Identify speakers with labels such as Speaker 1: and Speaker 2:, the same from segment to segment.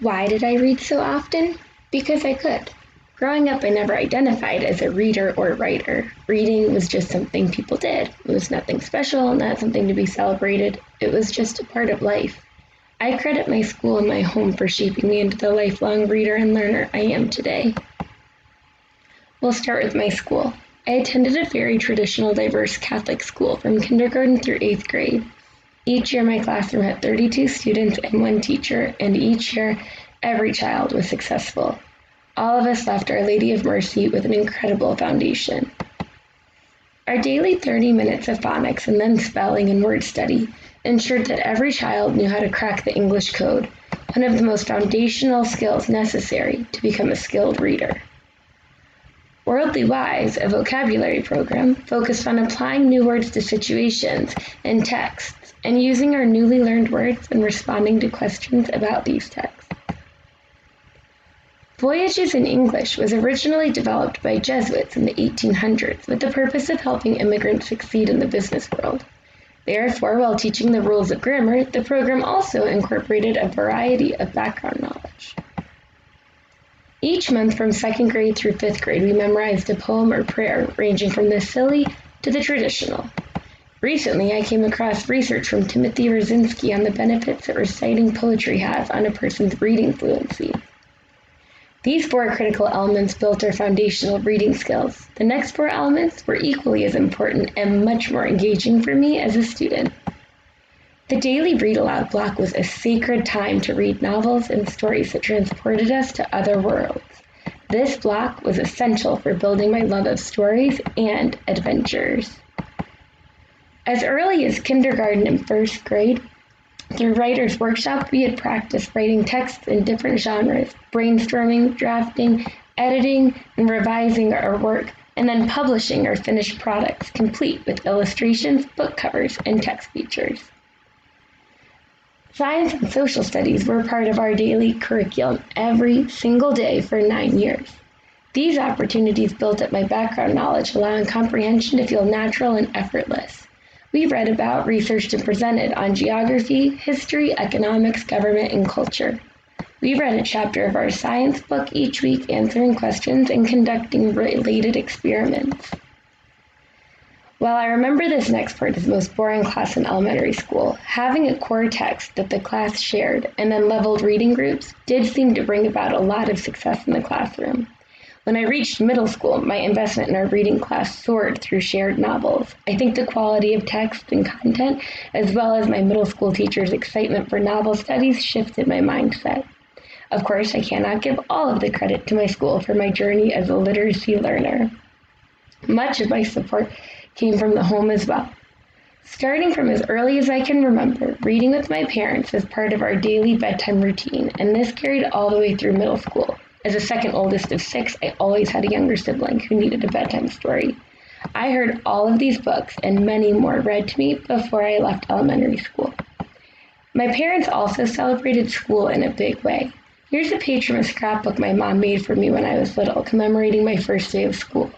Speaker 1: Why did I read so often? Because I could. Growing up, I never identified as a reader or writer. Reading was just something people did. It was nothing special, not something to be celebrated. It was just a part of life. I credit my school and my home for shaping me into the lifelong reader and learner I am today. We'll start with my school. I attended a very traditional, diverse Catholic school from kindergarten through 8th grade. Each year, my classroom had 32 students and one teacher, and each year, every child was successful. All of us left Our Lady of Mercy with an incredible foundation. Our daily 30 minutes of phonics and then spelling and word study ensured that every child knew how to crack the English code, one of the most foundational skills necessary to become a skilled reader. Worldly Wise, a vocabulary program, focused on applying new words to situations and texts and using our newly learned words and responding to questions about these texts. Voyages in English was originally developed by Jesuits in the 1800s with the purpose of helping immigrants succeed in the business world. Therefore, while teaching the rules of grammar, the program also incorporated a variety of background knowledge. Each month from 2nd grade through 5th grade, we memorized a poem or prayer ranging from the silly to the traditional. Recently, I came across research from Timothy Rosinski on the benefits that reciting poetry has on a person's reading fluency. These 4 critical elements built our foundational reading skills. The next 4 elements were equally as important and much more engaging for me as a student. The daily read-aloud block was a sacred time to read novels and stories that transported us to other worlds. This block was essential for building my love of stories and adventures. As early as kindergarten and 1st grade, through Writer's Workshop, we had practiced writing texts in different genres, brainstorming, drafting, editing, and revising our work, and then publishing our finished products, complete with illustrations, book covers, and text features. Science and social studies were part of our daily curriculum every single day for 9 years. These opportunities built up my background knowledge, allowing comprehension to feel natural and effortless. We read about, researched, and presented on geography, history, economics, government, and culture. We read a chapter of our science book each week, answering questions and conducting related experiments. While I remember this next part as the most boring class in elementary school, having a core text that the class shared and then leveled reading groups did seem to bring about a lot of success in the classroom. When I reached middle school, my investment in our reading class soared through shared novels. I think the quality of text and content, as well as my middle school teacher's excitement for novel studies, shifted my mindset. Of course, I cannot give all of the credit to my school for my journey as a literacy learner. Much of my support came from the home as well. Starting from as early as I can remember, reading with my parents was part of our daily bedtime routine, and this carried all the way through middle school. As the second oldest of 6, I always had a younger sibling who needed a bedtime story. I heard all of these books and many more read to me before I left elementary school. My parents also celebrated school in a big way. Here's a page from a scrapbook my mom made for me when I was little, commemorating my first day of school.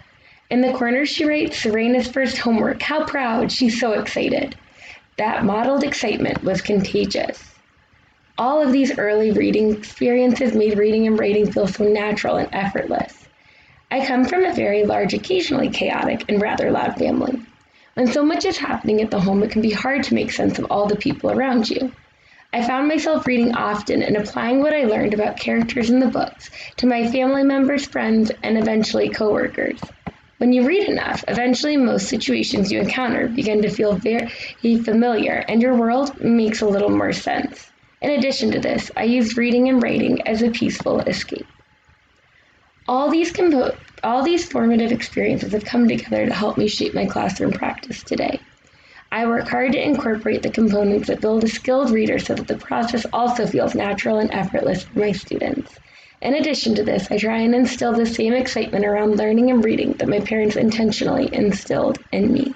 Speaker 1: In the corner she writes, "Serena's first homework. How proud. She's so excited." That modeled excitement was contagious. All of these early reading experiences made reading and writing feel so natural and effortless. I come from a very large, occasionally chaotic, and rather loud family. When so much is happening at the home, it can be hard to make sense of all the people around you. I found myself reading often and applying what I learned about characters in the books to my family members, friends, and eventually coworkers. When you read enough, eventually most situations you encounter begin to feel very familiar, and your world makes a little more sense. In addition to this, I used reading and writing as a peaceful escape. All these formative experiences have come together to help me shape my classroom practice today. I work hard to incorporate the components that build a skilled reader so that the process also feels natural and effortless for my students. In addition to this, I try and instill the same excitement around learning and reading that my parents intentionally instilled in me.